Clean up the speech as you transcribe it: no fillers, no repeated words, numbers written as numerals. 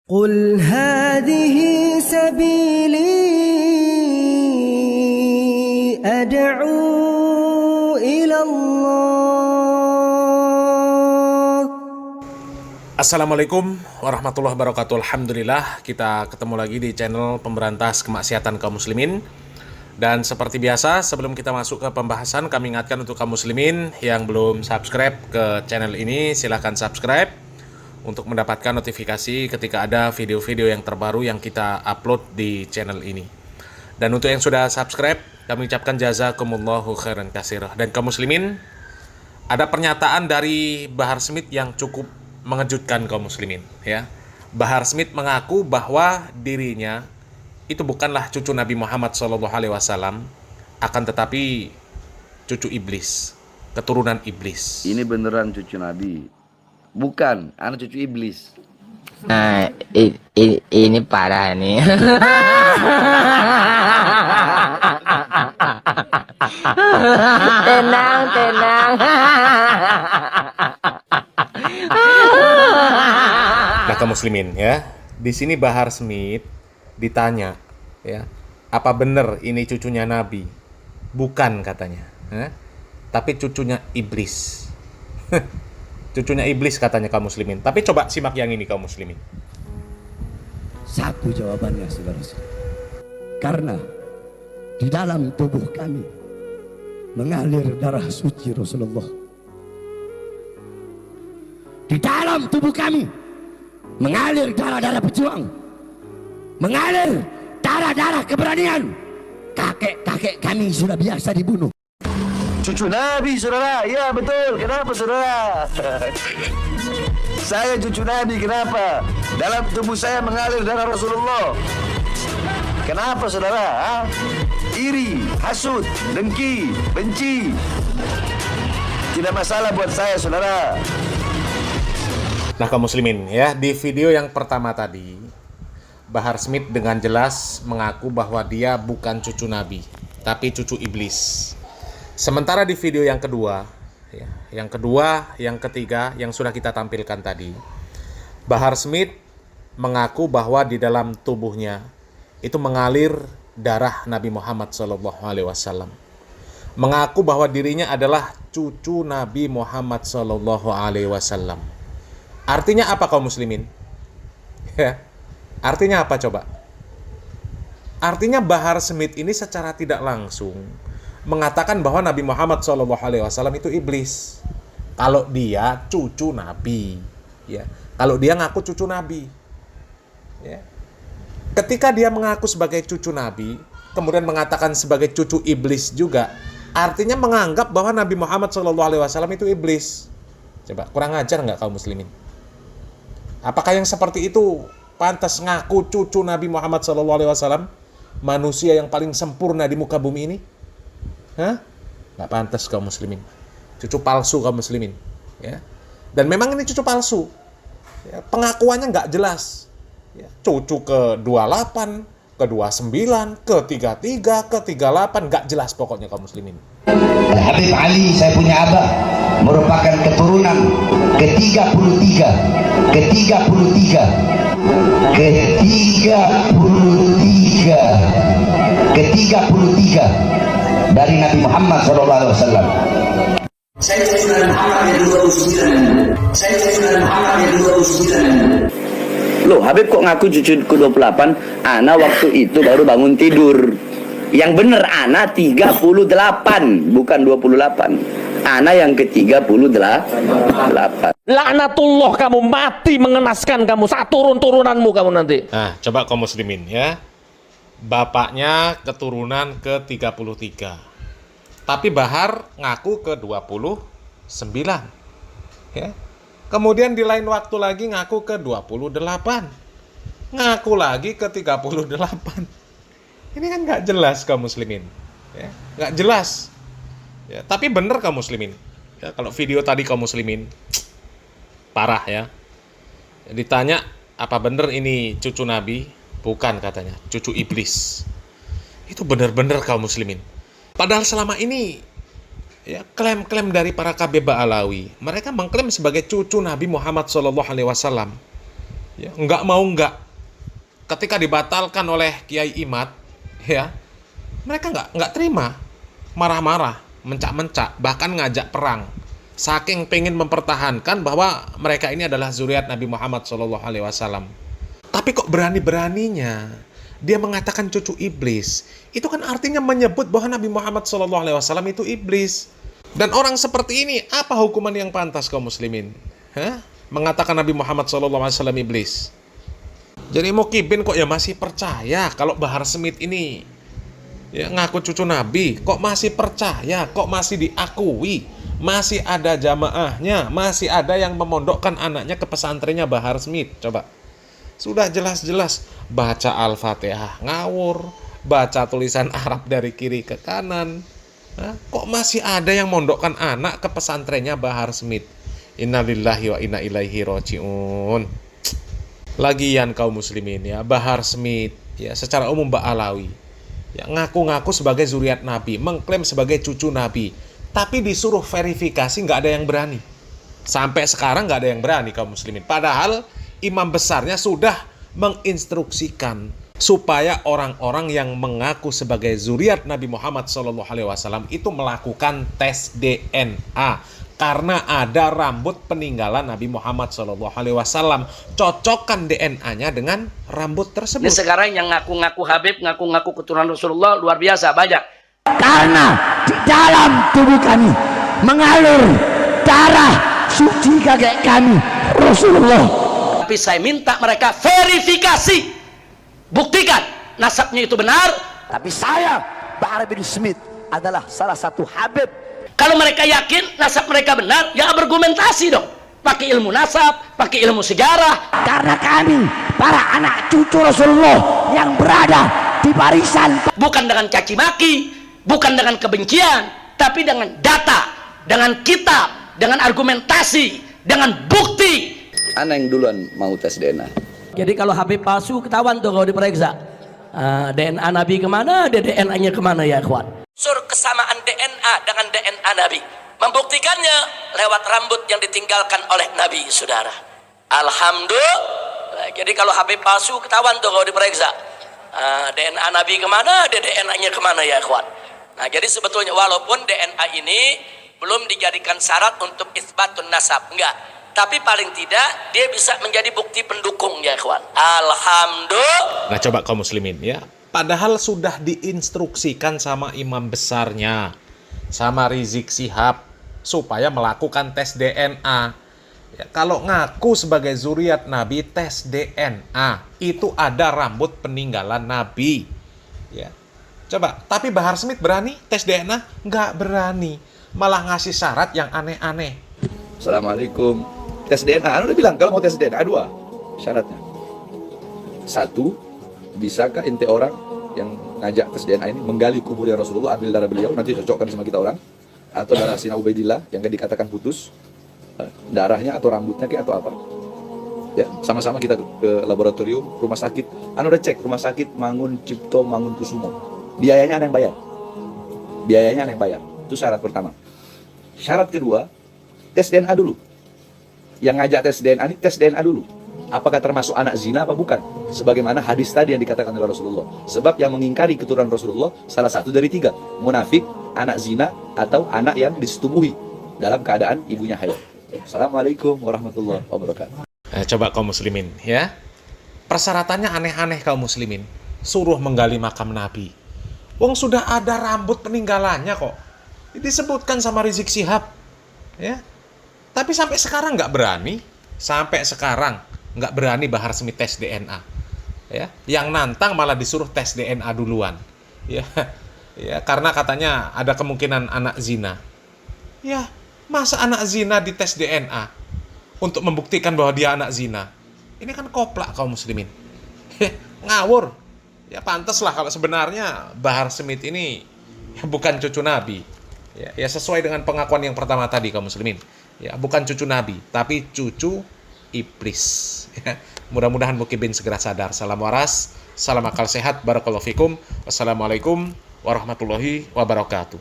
قل هذه سبيلي أدعو إلى الله. Assalamualaikum warahmatullahi wabarakatuh. Alhamdulillah kita ketemu lagi di channel pemberantas kemaksiatan kaum muslimin. Dan seperti biasa, sebelum kita masuk ke pembahasan, kami ingatkan untuk kaum muslimin yang belum subscribe ke channel ini, silahkan subscribe untuk mendapatkan notifikasi ketika ada video-video yang terbaru yang kita upload di channel ini. Dan untuk yang sudah subscribe, kami ucapkan jazakumullahu khairan katsirah. Dan kaum muslimin, ada pernyataan dari Bahar Smith yang cukup mengejutkan kaum muslimin, ya. Bahar Smith mengaku bahwa dirinya itu bukanlah cucu Nabi Muhammad SAW, akan tetapi cucu iblis, keturunan iblis. Ini beneran cucu Nabi. Bukan, anak cucu iblis. Nah, ini parah nih. Tenang. Nah, kaum muslimin, ya. Di sini Bahar Smith ditanya, ya, apa benar ini cucunya Nabi? Bukan, katanya, ya? Tapi cucunya iblis. Cucunya iblis, katanya kaum muslimin. Tapi coba simak yang ini kaum muslimin. Satu jawabannya, saudara-saudara. Karena di dalam tubuh kami mengalir darah suci Rasulullah. Di dalam tubuh kami mengalir darah-darah pejuang, mengalir darah-darah keberanian. Kakek-kakek kami sudah biasa dibunuh. Cucu Nabi, saudara. Ya, betul. Kenapa, saudara? Saya cucu Nabi, kenapa? Dalam tubuh saya mengalir darah Rasulullah. Kenapa, saudara? Ha? Iri, hasut, dengki, benci. Tidak masalah buat saya, saudara. Nah, kaum muslimin, ya, di video yang pertama tadi, Bahar Smith dengan jelas mengaku bahwa dia bukan cucu Nabi, tapi cucu iblis. Sementara di video yang kedua, ya, yang ketiga, yang sudah kita tampilkan tadi, Bahar Smith mengaku bahwa di dalam tubuhnya itu mengalir darah Nabi Muhammad SAW. Mengaku bahwa dirinya adalah cucu Nabi Muhammad SAW. Artinya apa kaum muslimin? Ya, artinya apa coba? Artinya Bahar Smith ini secara tidak langsung mengatakan bahwa Nabi Muhammad SAW itu iblis. Kalau dia cucu Nabi, ya. Kalau dia ngaku cucu Nabi, ya. Ketika dia mengaku sebagai cucu Nabi, kemudian mengatakan sebagai cucu iblis juga, artinya menganggap bahwa Nabi Muhammad SAW itu iblis. Coba, kurang ajar nggak kaum muslimin? Apakah yang seperti itu pantas ngaku cucu Nabi Muhammad SAW, manusia yang paling sempurna di muka bumi ini? Hah? Nggak pantas kaum muslimin. Cucu palsu kaum muslimin, ya. Dan memang ini cucu palsu, ya, pengakuannya nggak jelas, ya. Cucu ke-28, ke-29, ke-33, ke-38, nggak jelas pokoknya kaum muslimin. Habib Ali, saya punya abah, merupakan keturunan ke-33 dari Nabi Muhammad SAW. Saya cucu Muhammad yang 29. Loh, Habib kok ngaku cucu ke-28? Ana waktu itu baru bangun tidur. Yang bener Ana 38, bukan 28. Ana yang ke-38. Laknatullah, kamu mati mengenaskan kamu, saat turun-turunanmu kamu nanti. Nah, coba kaum muslimin, ya. Bapaknya keturunan ke-33. Tapi Bahar ngaku ke-29. Ya. Kemudian di lain waktu lagi ngaku ke-28. Ngaku lagi ke-38. Ini kan nggak jelas kaum muslimin. Ya. Nggak jelas. Ya, tapi bener kaum muslimin. Ya, kalau video tadi kaum muslimin, parah ya. Ditanya, apa bener ini cucu Nabi? Bukan, katanya, cucu iblis. Itu benar-benar kaum muslimin. Padahal selama ini, ya, klaim-klaim dari para KB Ba'alawi, mereka mengklaim sebagai cucu Nabi Muhammad SAW. Ya, nggak mau nggak. Ketika dibatalkan oleh Kiai Imad, ya, mereka nggak terima, marah-marah, mencak-mencak, bahkan ngajak perang. Saking pengen mempertahankan bahwa mereka ini adalah zuriat Nabi Muhammad SAW. Tapi kok berani-beraninya dia mengatakan cucu iblis? Itu kan artinya menyebut bahwa Nabi Muhammad SAW itu iblis. Dan orang seperti ini, apa hukuman yang pantas kaum muslimin? Mengatakan Nabi Muhammad SAW iblis. Jadi Mukibin kok ya masih percaya kalau Bahar Smith ini ya ngaku cucu Nabi, kok masih percaya, kok masih diakui, masih ada jamaahnya, masih ada yang memondokkan anaknya ke pesantrennya Bahar Smith. Coba, sudah jelas-jelas baca Al-Fatihah ngawur, baca tulisan Arab dari kiri ke kanan. Kok masih ada yang mondokkan anak ke pesantrennya Bahar Smith? Innalillahi wa inna ilaihi roji'un. Lagian kaum muslimin ya, Bahar Smith ya secara umum Ba'alawi ya ngaku-ngaku sebagai zuriat Nabi, mengklaim sebagai cucu Nabi, tapi disuruh verifikasi nggak ada yang berani. Sampai sekarang nggak ada yang berani kaum muslimin. Padahal imam besarnya sudah menginstruksikan supaya orang-orang yang mengaku sebagai zuriat Nabi Muhammad SAW itu melakukan tes DNA. Karena ada rambut peninggalan Nabi Muhammad SAW. Cocokkan DNA-nya dengan rambut tersebut. Ini sekarang yang ngaku-ngaku Habib, ngaku-ngaku keturunan Rasulullah luar biasa banyak. Karena di dalam tubuh kami mengalir darah suci kakek kami Rasulullah. Tapi saya minta mereka verifikasi, buktikan nasabnya itu benar. Tapi saya, Bahar bin Smith, adalah salah satu Habib. Kalau mereka yakin nasab mereka benar, ya argumentasi dong. Pakai ilmu nasab, pakai ilmu sejarah. Karena kami, para anak cucu Rasulullah yang berada di barisan. Bukan dengan caci maki, bukan dengan kebencian, tapi dengan data, dengan kitab, dengan argumentasi, dengan bukti. Ana yang duluan mau tes DNA. Jadi kalau Habib palsu ketahuan tuh kalau diperiksa. DNA Nabi kemana, DNA-nya kemana ya ikhwan? Kesamaan DNA dengan DNA Nabi. Membuktikannya lewat rambut yang ditinggalkan oleh Nabi, saudara. Alhamdulillah. Jadi kalau Habib palsu ketahuan tuh kalau diperiksa. DNA Nabi kemana, DNA-nya kemana ya ikhwan? Nah, jadi sebetulnya walaupun DNA ini belum dijadikan syarat untuk isbatun nasab, enggak. Tapi paling tidak dia bisa menjadi bukti pendukung ya ikhwan. Alhamdulillah. Nah coba kaum muslimin ya, padahal sudah diinstruksikan sama imam besarnya, sama Rizik Syihab, supaya melakukan tes DNA. Ya, kalau ngaku sebagai zuriat Nabi, tes DNA itu ada rambut peninggalan Nabi. Ya, coba. Tapi Bahar Smith berani tes DNA? Nggak berani, malah ngasih syarat yang aneh-aneh. Assalamualaikum. Tes DNA, Anda udah bilang kalau mau tes DNA 2 syaratnya. 1, bisakah ente orang yang ngajak tes DNA ini menggali kuburnya Rasulullah, ambil darah beliau, nanti cocokkan sama kita orang, atau darah Sina Ubaidillah yang kan dikatakan putus, darahnya atau rambutnya kayak atau apa? Ya, sama-sama kita ke laboratorium, rumah sakit. Anda udah cek rumah sakit Mangun Cipto Mangunkusumo. Biayanya Anda yang bayar. Biayanya Anda yang bayar. Itu syarat pertama. Syarat kedua, tes DNA dulu. Yang ngajak tes DNA ini tes DNA dulu. Apakah termasuk anak zina apa bukan? Sebagaimana hadis tadi yang dikatakan oleh Rasulullah. Sebab yang mengingkari keturunan Rasulullah salah satu dari 3. Munafik, anak zina, atau anak yang disetubuhi dalam keadaan ibunya haid. Assalamualaikum warahmatullahi wabarakatuh. Coba kaum muslimin ya. Persyaratannya aneh-aneh kaum muslimin. Suruh menggali makam Nabi. Wong sudah ada rambut peninggalannya kok. Disebutkan sama Rizik Syihab. Ya. Tapi sampai sekarang nggak berani. Sampai sekarang nggak berani Bahar Smith tes DNA. Ya. Yang nantang malah disuruh tes DNA duluan. Ya. Ya, karena katanya ada kemungkinan anak zina. Ya, masa anak zina dites DNA untuk membuktikan bahwa dia anak zina? Ini kan koplak kaum muslimin. Ngawur. Ya pantas lah kalau sebenarnya Bahar Smith ini ya, bukan cucu Nabi. Ya sesuai dengan pengakuan yang pertama tadi kaum muslimin. Ya bukan cucu Nabi, tapi cucu iblis. Ya, mudah-mudahan Mukibin segera sadar. Salam waras, salam akal sehat, barakallahu fikum. Wassalamualaikum warahmatullahi wabarakatuh.